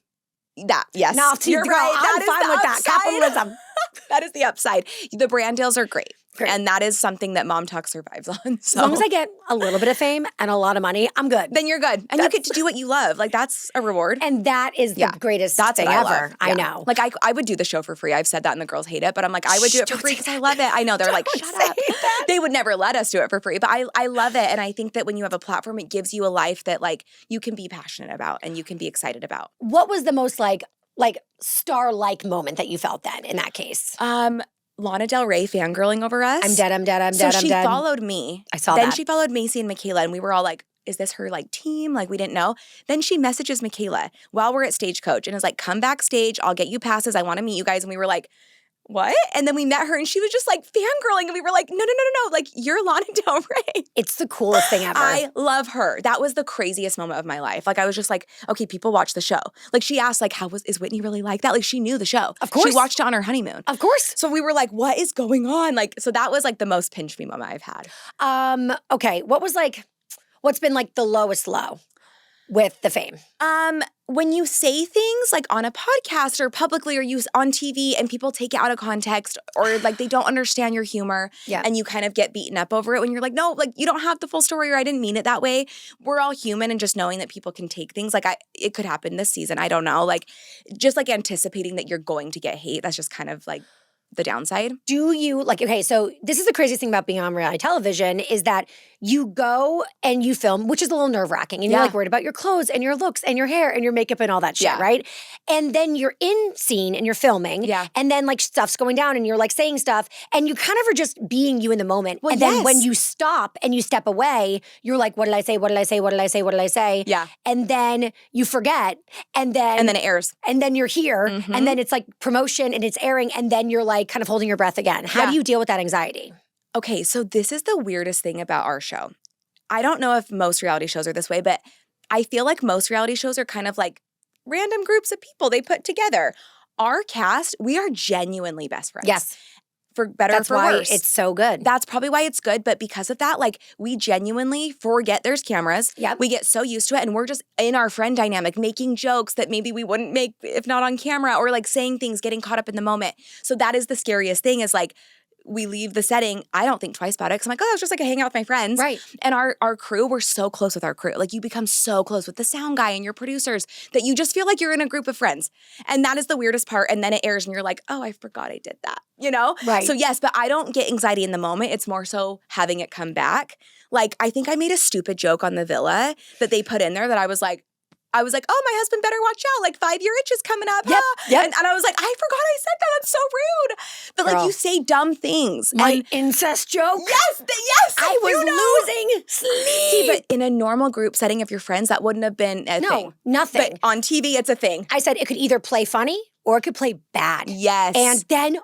Yes. No, you're right. I'm fine with that. Capitalism. That is the upside. The brand deals are great. And that is something that Mom Talk survives on. So. As long as I get a little bit of fame and a lot of money, I'm good. Then you're good. And you get to do what you love. Like that's a reward. And that is the greatest thing ever. I know. Like I would do the show for free. I've said that and the girls hate it, but I'm like, I would do it for free because I love it. I know. They're like, shut up. They would never let us do it for free. But I love it. And I think that when you have a platform, it gives you a life that like you can be passionate about and you can be excited about. What was the most like star-like moment that you felt then in that case? Lana Del Rey fangirling over us. I'm dead. So she followed me. I saw that. Then she followed Macy and Michaela, and we were all like, is this her like team? Like we didn't know. Then she messages Michaela while we're at Stagecoach and is like, come backstage. I'll get you passes. I want to meet you guys. And we were like, what? And then we met her and she was just like fangirling and we were like, no. Like you're Lana Del Rey. It's the coolest thing ever. I love her. That was the craziest moment of my life. Like I was just like, okay, people watch the show. Like she asked like, is Whitney really like that? Like she knew the show. Of course. She watched it on her honeymoon. Of course. So we were like, what is going on? Like, so that was like the most pinch me moment I've had. Okay. What's been like the lowest low with the fame? when you say things like on a podcast or publicly or use on TV and people take it out of context or like they don't understand your humor and you kind of get beaten up over it when you're like, no, like you don't have the full story or I didn't mean it that way. We're all human and just knowing that people can take things like it could happen this season. I don't know. Like just like anticipating that you're going to get hate. That's just kind of like the downside. Do you like, okay, so this is the craziest thing about being on reality television is that you go and you film, which is a little nerve-wracking. And you're like worried about your clothes and your looks and your hair and your makeup and all that shit, right? And then you're in scene and you're filming. Yeah. And then like stuff's going down and you're like saying stuff and you kind of are just being you in the moment. Well, and then when you stop and you step away, you're like, what did I say? What did I say? What did I say? What did I say? Yeah. And then you forget and then it airs. And then you're here and then it's like promotion and it's airing and then you're like kind of holding your breath again. How do you deal with that anxiety? Okay, so this is the weirdest thing about our show. I don't know if most reality shows are this way, but I feel like most reality shows are kind of like random groups of people they put together. Our cast, we are genuinely best friends. Yes. For better or for worse. That's why it's so good. That's probably why it's good. But because of that, like we genuinely forget there's cameras. Yep. We get so used to it and we're just in our friend dynamic, making jokes that maybe we wouldn't make if not on camera or like saying things, getting caught up in the moment. So that is the scariest thing is like, we leave the setting, I don't think twice about it because I'm like, oh, it's just like a hangout with my friends. Right. And our crew, we're so close with our crew. Like you become so close with the sound guy and your producers that you just feel like you're in a group of friends. And that is the weirdest part. And then it airs and you're like, oh, I forgot I did that, you know? Right. So yes, but I don't get anxiety in the moment. It's more so having it come back. Like I think I made a stupid joke on the villa that they put in there that I was like, oh, my husband better watch out. Like 5-year itch is coming up. Yep, yep. And I was like, I forgot I said that. That's so rude. But like you say dumb things. My incest joke? Yes. I was losing sleep. See, but in a normal group setting of your friends, that wouldn't have been a thing. No, nothing. But on TV, it's a thing. I said it could either play funny or it could play bad. Yes. And then,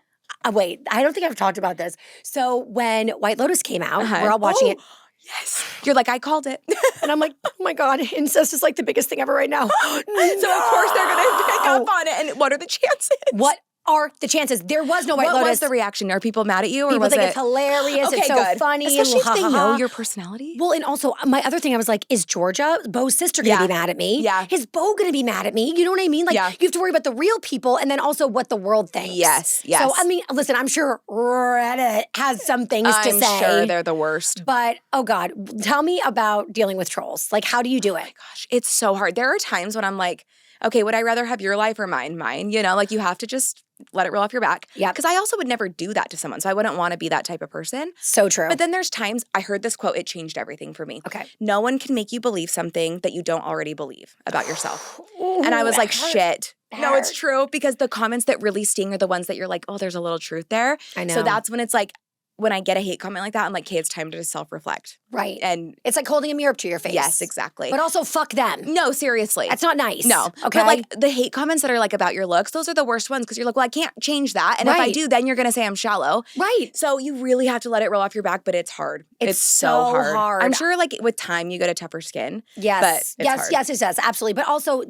wait, I don't think I've talked about this. So when White Lotus came out, we're all watching it. Yes. You're like, I called it. And I'm like, oh my God, incest is like the biggest thing ever right now. So of course they're going to pick up on it. And what are the chances? What are the chances? There was no White Lotus. What was the reaction? Are people mad at you? Or people was think it's hilarious. Okay, it's so good. funny. Especially if they know your personality. Well, and also my other thing, I was like, is Georgia, Beau's sister, going to be mad at me? Yeah. Is Beau going to be mad at me? You know what I mean? Like you have to worry about the real people and then also what the world thinks. Yes. So, I mean, listen, I'm sure Reddit has some things to say. I'm sure they're the worst. But, oh God, tell me about dealing with trolls. Like, how do you do it? Oh my gosh, it's so hard. There are times when I'm like, okay, would I rather have your life or mine? Mine, you know, like you have to just let it roll off your back. Yeah. Because I also would never do that to someone. So I wouldn't want to be that type of person. So true. But then there's times, I heard this quote, it changed everything for me. Okay. No one can make you believe something that you don't already believe about yourself. And I was like, shit. No, it's true. Because the comments that really sting are the ones that you're like, oh, there's a little truth there. I know. So that's when it's like, when I get a hate comment like that, I'm like, okay, it's time to just self-reflect. Right. And it's like holding a mirror up to your face. Yes, exactly. But also fuck them. No, seriously. That's not nice. No. Okay. But like the hate comments that are like about your looks, those are the worst ones because you're like, well, I can't change that. And if I do, then you're going to say I'm shallow. Right. So you really have to let it roll off your back, but it's hard. It's so hard. I'm sure like with time you get a tougher skin. Yes. But it's hard. Yes, absolutely. But also,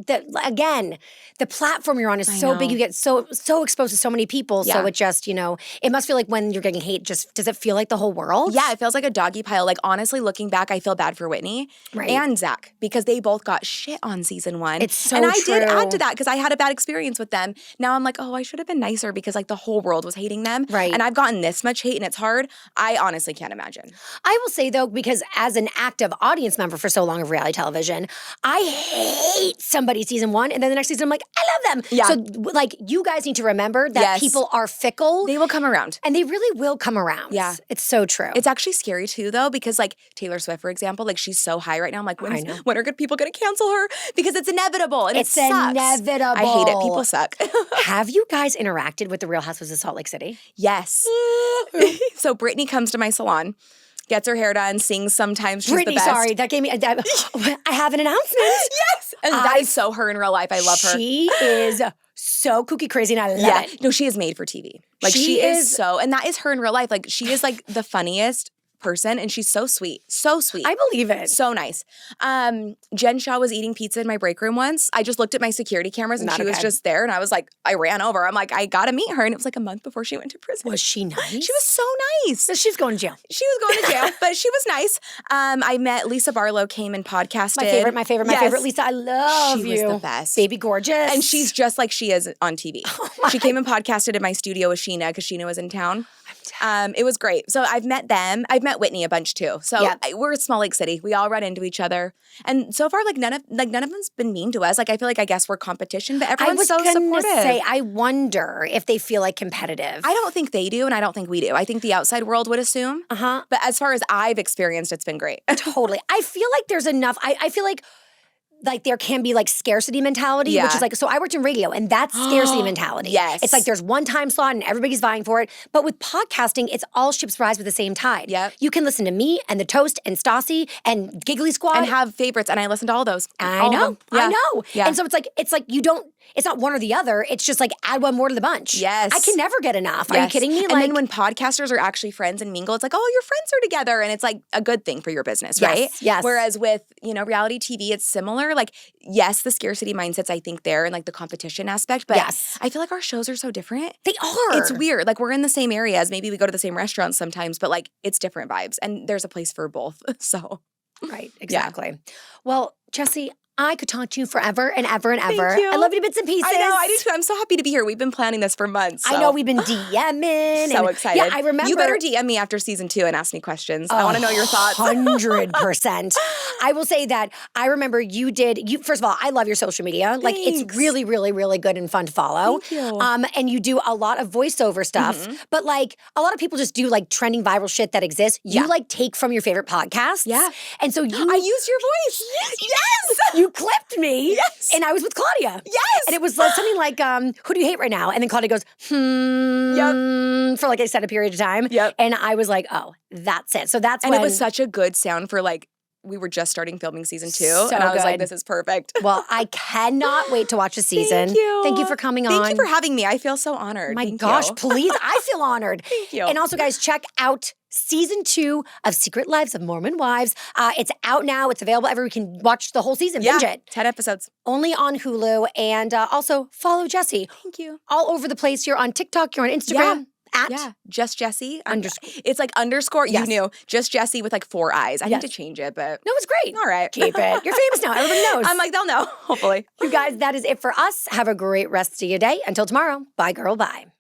again, the platform you're on is so big. You get so exposed to so many people. Yeah. So it just, you know, it must feel like when you're getting hate, just does it feel like the whole world? Yeah, it feels like a doggy pile. Like honestly, looking back, I feel bad for Whitney and Zach because they both got shit on season 1. It's so true. And I true. did add to that because I had a bad experience with them. Now I'm like, oh, I should have been nicer because like the whole world was hating them. Right. And I've gotten this much hate and it's hard. I honestly can't imagine. I will say though, because as an active audience member for so long of reality television, I hate somebody season 1 and then the next season I'm like, I love them. Yeah. So like you guys need to remember that people are fickle. They will come around. And they really will come around. Yeah. It's so true. It's actually scary too though because like Taylor Swift, for example, like she's so high right now. I'm like, when are good people going to cancel her? Because it's inevitable and it's it sucks. Inevitable. I hate it. People suck. Have you guys interacted with the Real Housewives of Salt Lake City? Yes. So Brittany comes to my salon, gets her hair done, sings sometimes. She's Brittany, the best. Sorry, that gave me. I have an announcement. Yes, and that is so her in real life. I love her. She is so kooky crazy, and I love it. No, she is made for TV. Like she is so, and that is her in real life. Like she is like the funniest person, and she's so sweet. So sweet. I believe it. So nice. Jen Shaw was eating pizza in my break room once. I just looked at my security cameras and she was just there, and I was like, I ran over. I'm like, I gotta meet her. And it was like a month before she went to prison. Was she nice? She was so nice. So she's going to jail. She was going to jail, but she was nice. I met Lisa Barlow, came and podcasted. My favorite Lisa. I love you. She was the best. Baby gorgeous. And she's just like she is on TV. She came and podcasted in my studio with Sheena because Sheena was in town. It was great. So I've met them. I've met Whitney a bunch too. So we're a small lake city. We all run into each other. And so far, none of them's been mean to us. I feel like I guess we're competition, but everyone's so supportive. I wonder if they feel like competitive. I don't think they do, and I don't think we do. I think the outside world would assume. But as far as I've experienced, it's been great. Totally. I feel like there's enough. I feel like there can be scarcity mentality, which is so I worked in radio, and that's scarcity mentality. Yes. It's there's one time slot and everybody's vying for it. But with podcasting, it's all ships rise with the same tide. Yep. You can listen to me and The Toast and Stassi and Giggly Squad. And have favorites, and I listen to all those. I know. Yeah. And so it's like you don't, it's not one or the other. It's just add one more to the bunch. Yes. I can never get enough. Yes. Are you kidding me? And then when podcasters are actually friends and mingle, it's oh, your friends are together, and it's a good thing for your business, right? Yes. Whereas with, reality TV, it's similar. Yes, the scarcity mindsets, I think, there, and the competition aspect, but I feel like our shows are so different. They are. It's weird. We're in the same areas. Maybe we go to the same restaurants sometimes, but it's different vibes, and there's a place for both. So. Right, exactly. Yeah. Well, Jessi, I could talk to you forever and ever and ever. Thank you. I love you to bits and pieces. I know, I do too. I'm so happy to be here. We've been planning this for months. So. I know, we've been DMing. So excited. Yeah, I remember. You better DM me after season 2 and ask me questions. I want to know your thoughts. 100%. I will say that I remember you first of all, I love your social media. Thanks. It's really, really, really good and fun to follow. Thank you. And you do a lot of voiceover stuff, but a lot of people just do trending viral shit that exists. You take from your favorite podcasts. Yeah. And so I used your voice. Yes. You clipped me. Yes. And I was with Claudia. Yes. And it was something like, who do you hate right now? And then Claudia goes, for a set period of time. Yep. And I was like, oh, that's it. So that's when. And it was such a good sound for we were just starting filming season 2. So and I was good. This is perfect. Well, I cannot wait to watch the season. Thank you. Thank you for coming on. Thank you for having me. I feel so honored. My gosh, please. I feel honored. Thank you. And also, guys, check out season 2 of Secret Lives of Mormon Wives. It's out now. It's available everywhere. You can watch the whole season. Binge it. 10 episodes. Only on Hulu. And also follow Jessi. Thank you. All over the place. You're on TikTok. You're on Instagram. Just Jessi. Underscore. It's underscore. Yes. You knew. Just Jessi with 4 eyes. I need to change it, but. No, it's great. All right. Keep it. You're famous now. Everybody knows. I'm they'll know, hopefully. You guys, that is it for us. Have a great rest of your day. Until tomorrow. Bye, girl. Bye.